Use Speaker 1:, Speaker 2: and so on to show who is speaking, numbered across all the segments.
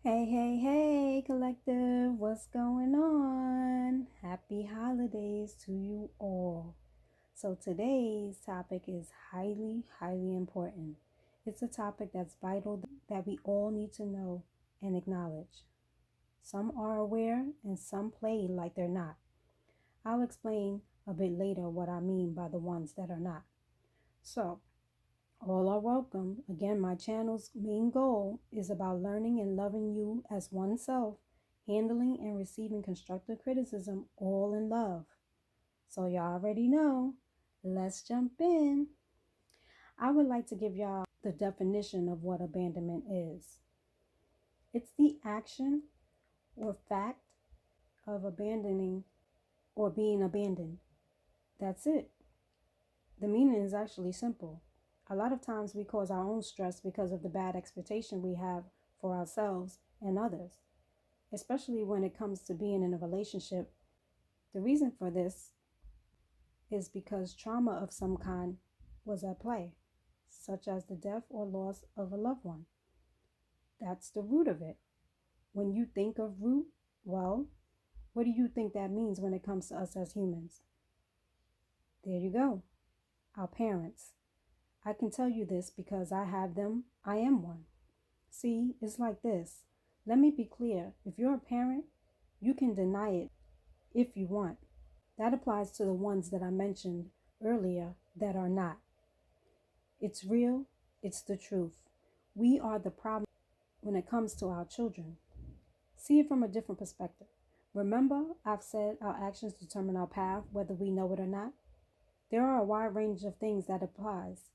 Speaker 1: Hey, hey, hey, collective, what's going on? Happy holidays to you all. So, today's topic is highly, highly important. It's a topic that's vital that we all need to know and acknowledge. Some are aware and some play like they're not. I'll explain a bit later what I mean by the ones that are not. So, all are welcome. Again, my channel's main goal is about learning and loving you as oneself, handling and receiving constructive criticism all in love. So, y'all already know. Let's jump in. I would like to give y'all the definition of what abandonment is. It's the action or fact of abandoning or being abandoned. That's it. The meaning is actually simple. A lot of times we cause our own stress because of the bad expectation we have for ourselves and others, especially when it comes to being in a relationship. The reason for this is because trauma of some kind was at play, such as the death or loss of a loved one. That's the root of it. When you think of root, well, what do you think that means when it comes to us as humans? There you go, our parents. I can tell you this because I have them. I am one. See, it's like this. Let me be clear. If you're a parent, you can deny it if you want. That applies to the ones that I mentioned earlier that are not. It's real. It's the truth. We are the problem when it comes to our children. See it from a different perspective. Remember, I've said our actions determine our path, whether we know it or not. There are a wide range of things that applies.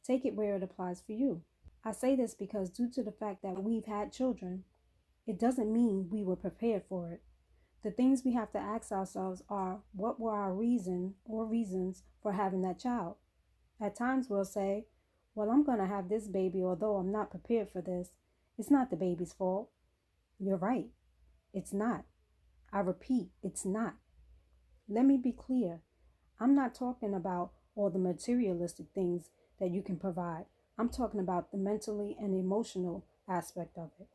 Speaker 1: Take it where it applies for you. I say this because due to the fact that we've had children, it doesn't mean we were prepared for it. The things we have to ask ourselves are, what were our reason or reasons for having that child? At times we'll say, well, I'm going to have this baby, although I'm not prepared for this. It's not the baby's fault. You're right. It's not. I repeat, it's not. Let me be clear. I'm not talking about all the materialistic things that you can provide. I'm talking about the mentally and emotional aspect of it.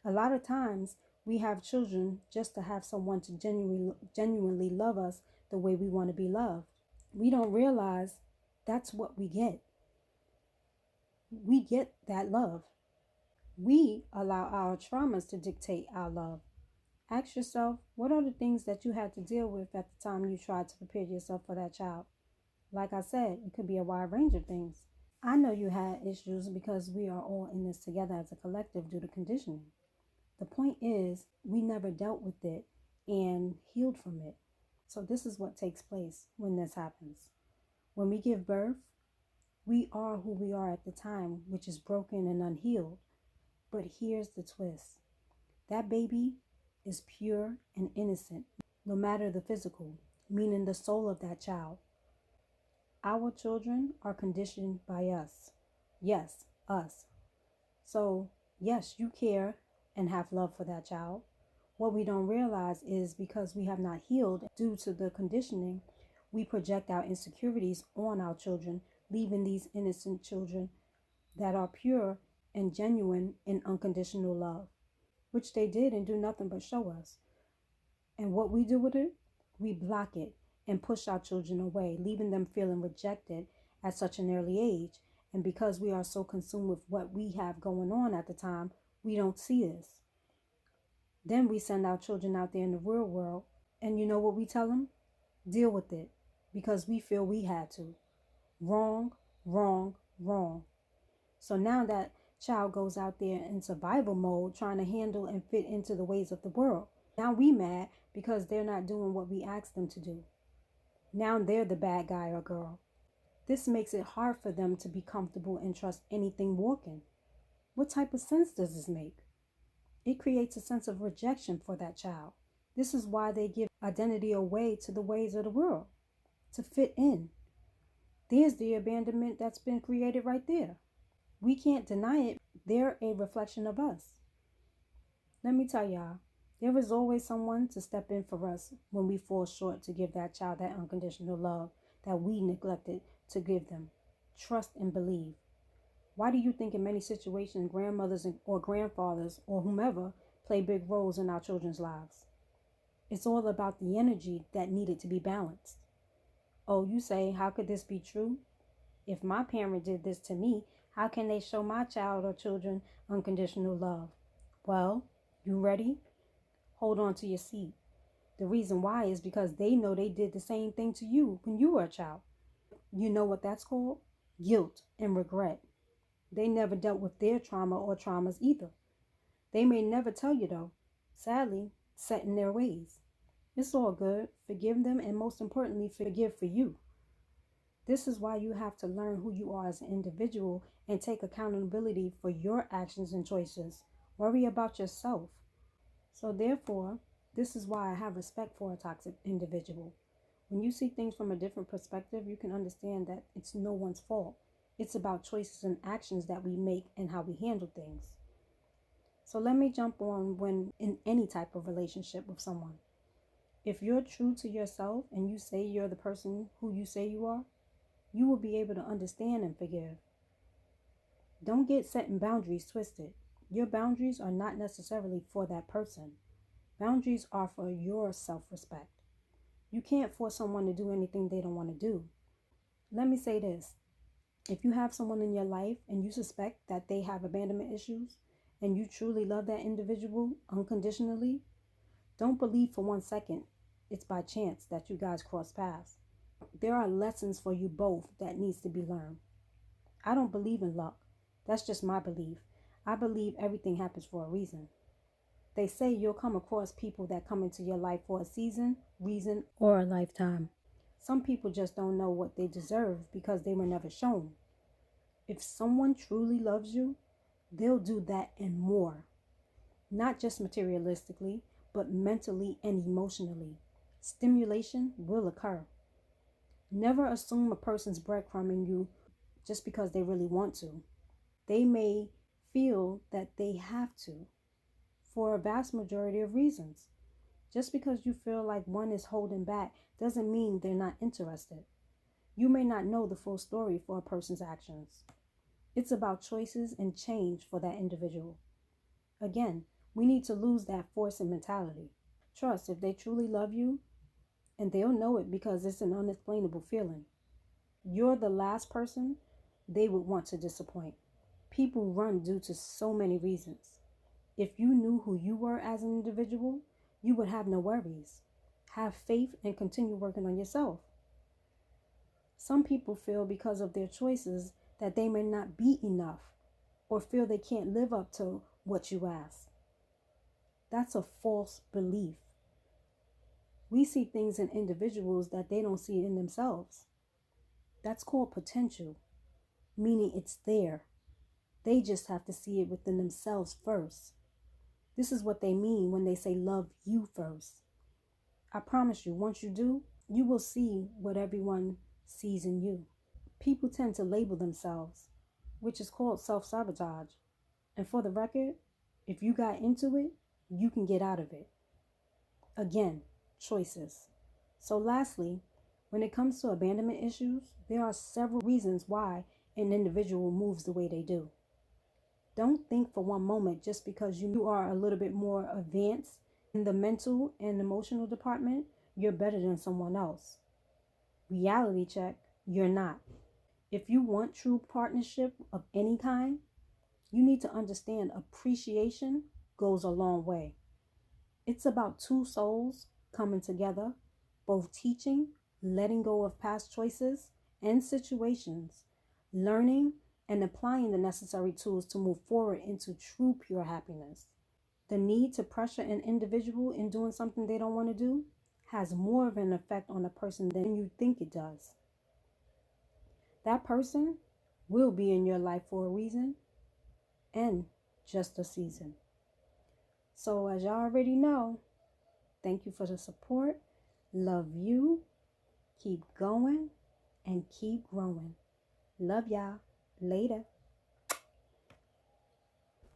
Speaker 1: A lot of times we have children just to have someone to genuinely love us the way we want to be loved. We don't realize that's what we get. We get that love. We allow our traumas to dictate our love. Ask yourself, what are the things that you had to deal with at the time you tried to prepare yourself for that child? Like I said, it could be a wide range of things. I know you had issues because we are all in this together as a collective due to conditioning. The point is, we never dealt with it and healed from it. So this is what takes place when this happens. When we give birth, we are who we are at the time, which is broken and unhealed. But here's the twist. That baby is pure and innocent, no matter the physical, meaning the soul of that child. Our children are conditioned by us. Yes, us. So, yes, you care and have love for that child. What we don't realize is because we have not healed due to the conditioning, we project our insecurities on our children, leaving these innocent children that are pure and genuine in unconditional love, which they did and do nothing but show us. And what we do with it, we block it and push our children away, leaving them feeling rejected at such an early age. And because we are so consumed with what we have going on at the time, we don't see this. Then we send our children out there in the real world, and you know what we tell them? Deal with it, because we feel we had to. Wrong, wrong, wrong. So now that child goes out there in survival mode, trying to handle and fit into the ways of the world. Now we mad because they're not doing what we asked them to do. Now they're the bad guy or girl. This makes it hard for them to be comfortable and trust anything walking. What type of sense does this make? It creates a sense of rejection for that child. This is why they give identity away to the ways of the world, to fit in. There's the abandonment that's been created right there. We can't deny it. They're a reflection of us. Let me tell y'all, there is always someone to step in for us when we fall short to give that child that unconditional love that we neglected to give them. Trust and believe. Why do you think in many situations grandmothers or grandfathers or whomever play big roles in our children's lives? It's all about the energy that needed to be balanced. Oh, you say, how could this be true? If my parent did this to me, how can they show my child or children unconditional love? Well, you ready? Hold on to your seat. The reason why is because they know they did the same thing to you when you were a child. You know what that's called? Guilt and regret. They never dealt with their trauma or traumas either. They may never tell you though. Sadly, set in their ways. It's all good. Forgive them and most importantly, forgive for you. This is why you have to learn who you are as an individual and take accountability for your actions and choices. Worry about yourself. So therefore, this is why I have respect for a toxic individual. When you see things from a different perspective, you can understand that it's no one's fault. It's about choices and actions that we make and how we handle things. So let me jump on when in any type of relationship with someone. If you're true to yourself and you say you're the person who you say you are, you will be able to understand and forgive. Don't get setting boundaries twisted. Your boundaries are not necessarily for that person. Boundaries are for your self-respect. You can't force someone to do anything they don't want to do. Let me say this. If you have someone in your life and you suspect that they have abandonment issues and you truly love that individual unconditionally, don't believe for 1 second it's by chance that you guys cross paths. There are lessons for you both that needs to be learned. I don't believe in luck. That's just my belief. I believe everything happens for a reason. They say you'll come across people that come into your life for a season, reason, or a lifetime. Some people just don't know what they deserve because they were never shown. If someone truly loves you, they'll do that and more. Not just materialistically, but mentally and emotionally. Stimulation will occur. Never assume a person's breadcrumbing you just because they really want to. They may feel that they have to for a vast majority of reasons. Just because you feel like one is holding back doesn't mean they're not interested. You may not know the full story for a person's actions. It's about choices and change for that individual. Again, we need to lose that forcing mentality. Trust if they truly love you, and they'll know it because it's an unexplainable feeling. You're the last person they would want to disappoint. People run due to so many reasons. If you knew who you were as an individual, you would have no worries. Have faith and continue working on yourself. Some people feel because of their choices that they may not be enough or feel they can't live up to what you ask. That's a false belief. We see things in individuals that they don't see in themselves. That's called potential, meaning it's there. They just have to see it within themselves first. This is what they mean when they say love you first. I promise you, once you do, you will see what everyone sees in you. People tend to label themselves, which is called self-sabotage. And for the record, if you got into it, you can get out of it. Again, choices. So lastly, when it comes to abandonment issues, there are several reasons why an individual moves the way they do. Don't think for one moment just because you are a little bit more advanced in the mental and emotional department, you're better than someone else. Reality check, you're not. If you want true partnership of any kind, you need to understand appreciation goes a long way. It's about two souls coming together, both teaching, letting go of past choices and situations, learning and applying the necessary tools to move forward into true pure happiness. The need to pressure an individual in doing something they don't want to do has more of an effect on a person than you think it does. That person will be in your life for a reason and just a season. So as y'all already know, thank you for the support. Love you. Keep going and keep growing. Love y'all. Later.